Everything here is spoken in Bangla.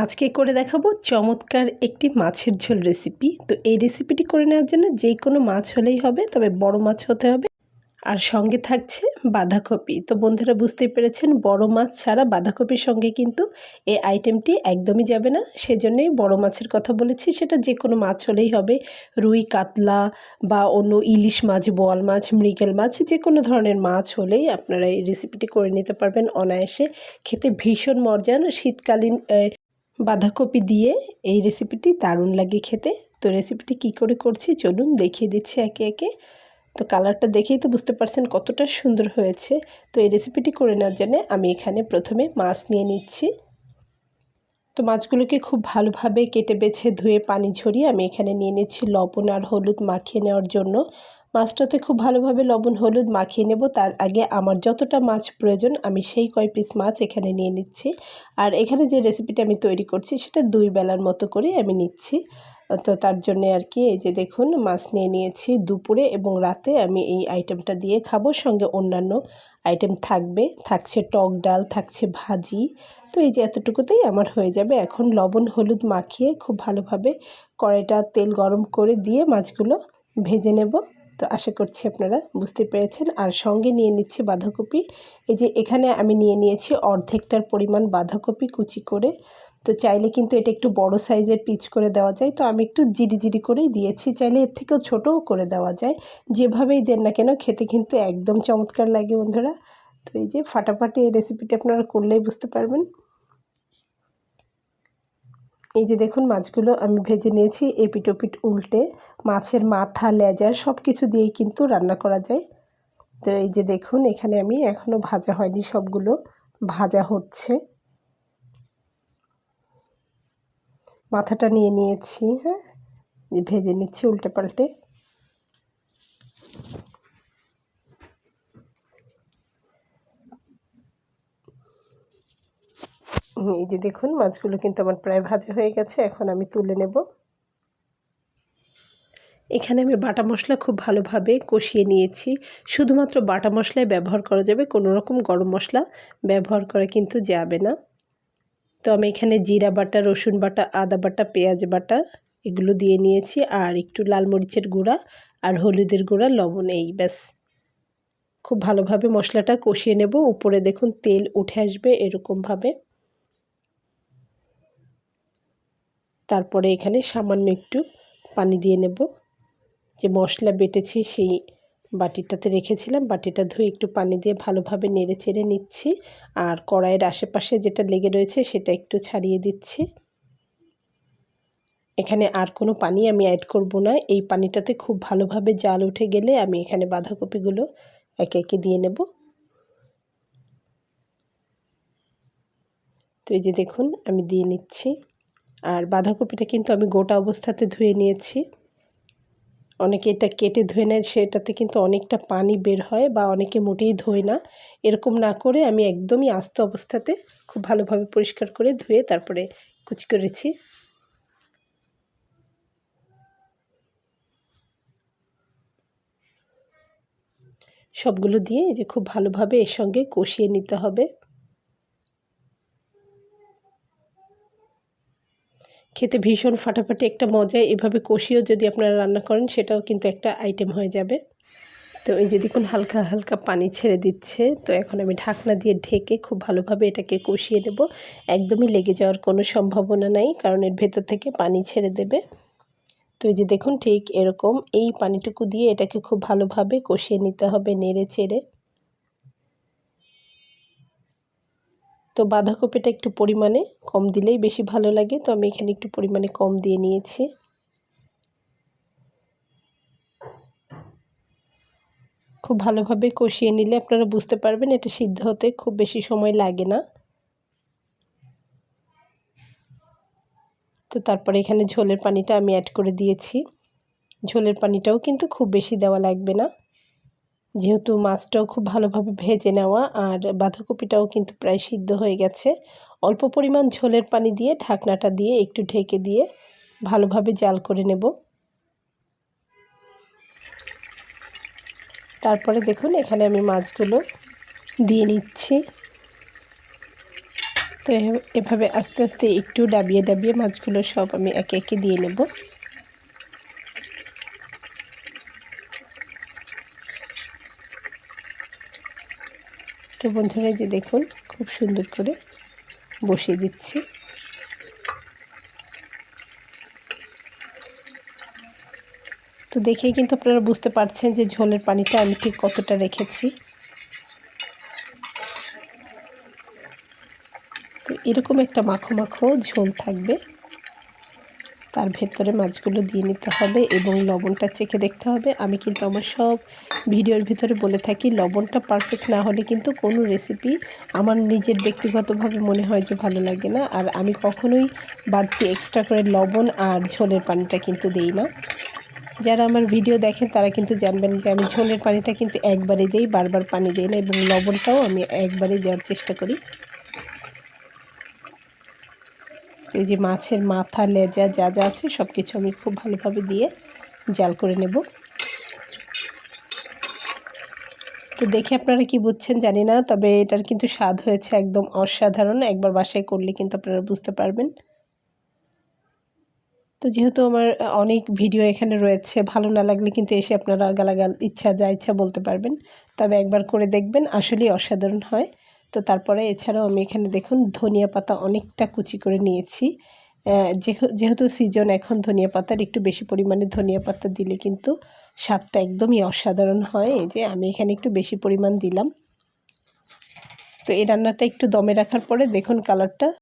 আজকে করে দেখাবো চমৎকার একটি মাছের ঝোল রেসিপি। তো এই রেসিপিটি করে নেওয়ার জন্য যে কোনো মাছ হলেই হবে, তবে বড় মাছ হতে হবে। আর সঙ্গে থাকছে বাঁধাকপি। তো বন্ধুরা বুঝতেই পেরেছেন, বড় মাছ ছাড়া বাঁধাকপির সঙ্গে কিন্তু এই আইটেমটি একদমই যাবে না। সেজন্যই বড় মাছের কথা বলেছি, সেটা যে কোনো মাছ হলেই হবে। রুই, কাতলা বা অন্য ইলিশ মাছ, বোয়াল মাছ, মৃগেল মাছ, যে কোনো ধরনের মাছ হলেই আপনারা এই রেসিপিটি করে নিতে পারবেন অনায়াসে। খেতে ভীষণ মজার। শীতকালীন বাঁধাকপি দিয়ে এই রেসিপিটি দারুণ লাগে খেতে। তো রেসিপিটি কি করে করছি চলুন দেখিয়ে দিচ্ছি একে একে। তো কালারটা দেখেই তো বুঝতে পারছেন কতটা সুন্দর হয়েছে। তো এই রেসিপিটি করে নেওয়ার জন্য আমি এখানে প্রথমে মাছ নিয়ে নিচ্ছি। তো মাছগুলোকে খুব ভালোভাবে কেটে বেছে ধুয়ে পানি ঝরিয়ে আমি এখানে নিয়ে নিচ্ছি লবণ আর হলুদ মাখিয়ে নেওয়ার জন্য। মাছটাতে খুব ভালোভাবে লবণ হলুদ মাখিয়ে নেব। তার আগে আমার যতটা মাছ প্রয়োজন আমি সেই কয় পিস মাছ এখানে নিয়ে নিচ্ছি। আর এখানে যে রেসিপিটা আমি তৈরি করছি সেটা 2 বেলার মতো করে আমি নিচ্ছি। তো তার জন্যে আর কি এই যে দেখুন মাছ নিয়ে নিয়েছি। দুপুরে এবং রাতে আমি এই আইটেমটা দিয়ে খাবো। সঙ্গে অন্যান্য আইটেম থাকছে টক ডাল, থাকছে ভাজি। তো এই যে এতটুকুতেই আমার হয়ে যাবে। এখন লবণ হলুদ মাখিয়ে খুব ভালোভাবে কড়াইটা তেল গরম করে দিয়ে মাছগুলো ভেজে নেব। তো আশা করছি আপনারা বুঝতে পেরেছেন। আর সঙ্গে নিয়ে নিচ্ছি বাঁধাকপি। এই যে এখানে আমি নিয়ে নিয়েছি অর্ধেকটার পরিমাণ বাঁধাকপি কুচি করে। তো চাইলে কিন্তু এটা একটু বড় সাইজের পিচ করে দেওয়া যায়, তো আমি একটু জিডি জিডি করেই দিয়েছি। চাইলে এর থেকেও ছোটও করে দেওয়া যায়। যেভাবেই দেন না কেন খেতে কিন্তু একদম চমৎকার লাগে বন্ধুরা। তো এই যে ফাটাফাটি এই রেসিপিটি আপনারা করলেই বুঝতে পারবেন। এই যে দেখুন মাছগুলো আমি ভেজে নিয়েছি এপিট ওপিট উল্টে। মাছের মাথা, লেজা সব কিছু দিয়েই কিন্তু রান্না করা যায়। তো এই যে দেখুন এখানে আমি এখনও ভাজা হয়নি, সবগুলো ভাজা হচ্ছে। মাথাটা নিয়ে নিয়েছি, হ্যাঁ, ভেজে নিচ্ছি উল্টে পাল্টে। এই যে দেখুন মাছগুলো কিন্তু আমার প্রায় ভাজা হয়ে গেছে। এখন আমি তুলে নেব। এখানে আমি বাটা মশলা খুব ভালোভাবে কষিয়ে নিয়েছি। শুধুমাত্র বাটা মশলাই ব্যবহার করা যাবে, কোনো রকম গরম মশলা ব্যবহার করা কিন্তু যাবে না। তো আমি এখানে জিরা বাটা, রসুন বাটা, আদা বাটা, পেঁয়াজ বাটা এগুলো দিয়ে নিয়েছি। আর একটু লাল মরিচের গুঁড়া আর হলুদের গুঁড়া, লবণ, এই ব্যাস। খুব ভালোভাবে মশলাটা কষিয়ে নেব। উপরে দেখুন তেল উঠে আসবে এরকমভাবে। তারপরে এখানে সামান্য একটু পানি দিয়ে নেব। যে মশলা বেটেছি সেই বাটিটাতে রেখেছিলাম, বাটিটা ধুয়ে একটু পানি দিয়ে ভালোভাবে নেড়ে চেড়ে নিচ্ছি। আর কড়াইয়ের আশেপাশে যেটা লেগে রয়েছে সেটা একটু ছাড়িয়ে দিচ্ছি। এখানে আর কোনো পানি আমি অ্যাড করব না। এই পানিটাতে খুব ভালোভাবে জাল উঠে গেলে আমি এখানে বাঁধাকপিগুলো একে একে দিয়ে নেব। তো এই যে দেখুন আমি দিয়ে নিচ্ছি। আর বাঁধাকপিটা কিন্তু আমি গোটা অবস্থাতে ধুয়ে নিয়েছি। অনেকে এটা কেটে ধুয়ে নেয়, সেটাতে কিন্তু অনেকটা পানি বের হয়, বা অনেকে মোটেই ধোয় না। এরকম না করে আমি একদমই আস্ত অবস্থাতে খুব ভালোভাবে পরিষ্কার করে ধুয়ে তারপরে কুচি করেছি। সবগুলো দিয়ে এই যে খুব ভালোভাবে এর সঙ্গে কষিয়ে নিতে হবে। খেতে ভীষণ ফাটাফাটি একটা মজা। এভাবে কষিয়েও যদি আপনারা রান্না করেন সেটাও কিন্তু একটা আইটেম হয়ে যাবে। তো এই যে দেখুন হালকা হালকা পানি ছেড়ে দিচ্ছে। তো এখন আমি ঢাকনা দিয়ে ঢেকে খুব ভালোভাবে এটাকে কষিয়ে নেব। একদমই লেগে যাওয়ার কোনো সম্ভাবনা নাই, কারণ এর ভেতর থেকে পানি ছেড়ে দেবে। তো এই যে দেখুন ঠিক এরকম এই পানিটুকু দিয়ে এটাকে খুব ভালোভাবে কষিয়ে নিতে হবে নেড়ে চেড়ে। তো বাঁধাকপিটা একটু পরিমাণে কম দিলেই বেশি ভালো লাগে, তো আমি এখানে একটু পরিমাণে কম দিয়ে নিয়েছি। খুব ভালোভাবে কষিয়ে নিলে আপনারা বুঝতে পারবেন এটা সিদ্ধ হতে খুব বেশি সময় লাগে না। তো তারপরে এখানে ঝোলের পানিটা আমি অ্যাড করে দিয়েছি। ঝোলের পানিটাও কিন্তু খুব বেশি দেওয়া লাগবে না, যেহেতু মাছটাও খুব ভালোভাবে ভেজে নেওয়া আর বাঁধাকপিটাও কিন্তু প্রায় সিদ্ধ হয়ে গেছে। অল্প পরিমাণ ঝোলের পানি দিয়ে ঢাকনাটা দিয়ে একটু ঢেকে দিয়ে ভালোভাবে জাল করে নেব। তারপরে দেখুন এখানে আমি মাছগুলো দিয়ে নিচ্ছি। তো এভাবে আস্তে আস্তে একটু ডাবিয়ে ডাবিয়ে মাছগুলো সব আমি একে একে দিয়ে নেব। তো বন্ধুরা যে দেখুন খুব সুন্দর করে বসিয়ে দিচ্ছি। তো দেখেই কিন্তু আপনারা বুঝতে পারছেন যে ঝোলের পানিটা আমি ঠিক কতটা রেখেছি। তো এরকম একটা মাখো মাখো ঝোল থাকবে, তার ভেতরে মাছগুলো দিয়ে নিতে হবে এবং লবণটা চেখে দেখতে হবে। আমি কিন্তু আমার সব ভিডিওর ভিতরে বলে থাকি লবণটা পারফেক্ট না হলে কিন্তু কোনো রেসিপি আমার নিজের ব্যক্তিগতভাবে মনে হয় যে ভালো লাগে না। আর আমি কখনোই বাড়তি এক্সট্রা করে লবণ আর ঝোলের পানিটা কিন্তু দেই না। যারা আমার ভিডিও দেখেন তারা কিন্তু জানবেন যে আমি ঝোলের পানিটা কিন্তু একবারে দিই, বারবার পানি দিই না, এবং লবণটাও আমি একবারে দেওয়ার চেষ্টা করি। এই যে মাছের মাথা লেজা যা যা আছে সব কিছু আমি খুব ভালোভাবে দিয়ে জাল করে নেব। তো দেখে আপনারা কি বুঝছেন জানি না, তবে এটার কিন্তু স্বাদ হয়েছে একদম অসাধারণ। একবার বাসায় করলে কিন্তু আপনারা বুঝতে পারবেন। তো যেহেতু আমার অনেক ভিডিও এখানে রয়েছে, ভালো না লাগলে কিন্তু এসে আপনারা গালাগাল ইচ্ছা যা ইচ্ছা বলতে পারবেন, তবে একবার করে দেখবেন আসলেই অসাধারণ হয়। তো তারপরে এছাড়াও আমি এখানে দেখুন ধনিয়া পাতা অনেকটা কুচি করে নিয়েছি। যেহেতু সিজন এখন ধনিয়া পাতার, একটু বেশি পরিমাণে ধনিয়া পাতা দিলে কিন্তু স্বাদটা একদমই অসাধারণ হয়। এই যে আমি এখানে একটু বেশি পরিমাণ দিলাম। তো এই রান্নাটা একটু দমে রাখার পরে দেখুন কালারটা